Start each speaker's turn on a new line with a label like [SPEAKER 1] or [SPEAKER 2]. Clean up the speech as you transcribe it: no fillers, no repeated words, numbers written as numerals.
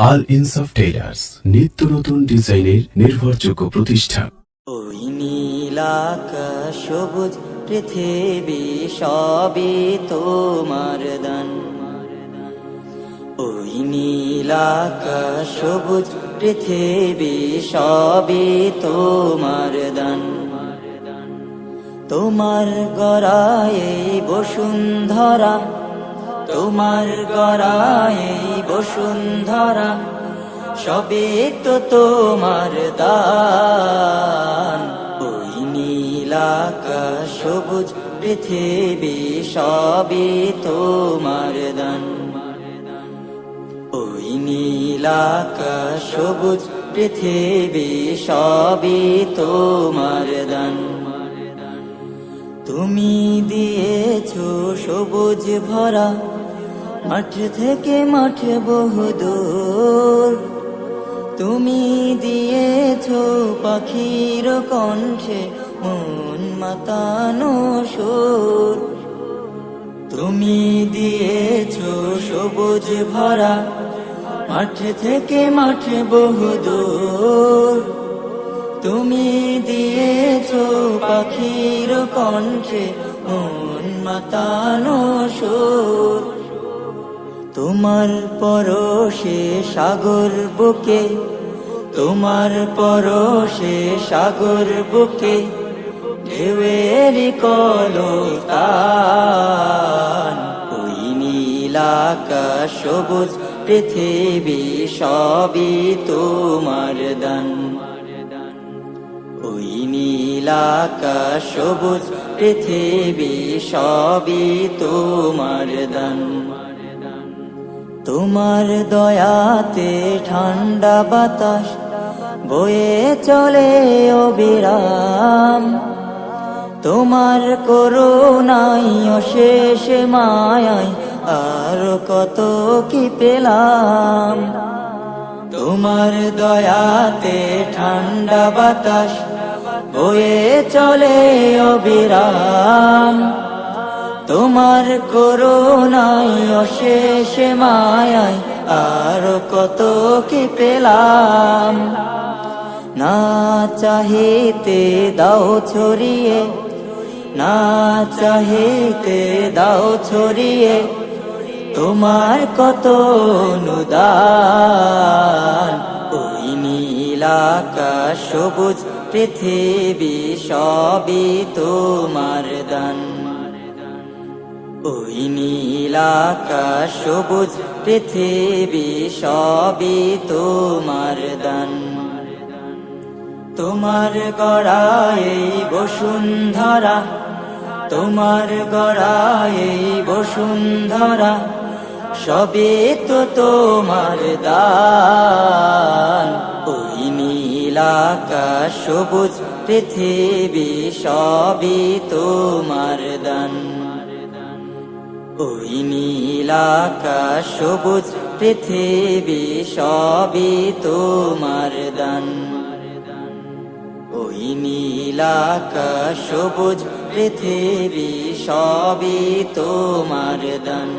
[SPEAKER 1] আল ইনসাফ টেইলার্স, নিত্য নতুন ডিজাইনের নির্ভরযোগ্য প্রতিষ্ঠান।
[SPEAKER 2] ওই নীল আকাশ সবুজ পৃথিবী সবই তোমার দান। ওই নীল আকাশ সবুজ পৃথিবী সবই তোমার দান। তোমার গড়ায় বসুন্ধরা, তোমার গড়ায় বসুন্ধরা, সবে তো তোমার দান। ওই নীল আকাশ সবুজ পৃথিবী সবই তোমার দান। ওই নীল আকাশ সবুজ পৃথিবী সবই তোমার দান। তুমি দিয়েছো সবুজ ভরা, মাঠ থেকে মাঠ বহুদূর। তুমি দিয়েছো পাখির কণ্ঠে মন মাতানো সুর। তুমি দিয়েছো সবুজ ভরা, মাঠ থেকে মাঠ বহুদূর। তুমি দিয়েছো পাখির কণ্ঠে মন মাতানো সুর। তোমার পরশে সাগর বুকে, তোমার পরশে সাগর বুকে, ঢেউয়ের কলতান। ওই নীল আকাশ সবুজ পৃথিবী সবই তোমার দান। ওই নীল আকাশ সবুজ পৃথিবী সবই তোমার দান। তোমার দয়াতে ঠান্ডা বাতাস বয়ে চলে অবিরাম। তোমার করুণায় অশেষ মায়ায় আর কত কি পেলাম। তোমার দয়াতে ঠান্ডা বাতাস বয়ে চলে অবিরাম। তোমার করুণায় অশেষ মায়ায় আর কত কি পেলাম। না চাহিতে দাও ছড়িয়ে, না চাহিতে দাও ছড়িয়ে, তোমার কত অনুদান। ওই নীল আকাশ সবুজ পৃথিবী সবই তোমার দান। ওই নীল আকাশ সবুজ পৃথিবী সবই তোমার দান। তোমার গড়ায় বসুন্ধরা, তোমার গড়ায় বসুন্ধরা, সবে তো তোমার দান। ওই নীল আকাশ সবুজ পৃথিবী সবই তোমার দান। ওই নীল আকাশ সবুজ পৃথিবী সবই তোমার দান। ওই নীল আকাশ সবুজ পৃথিবী সবই তোমার দান।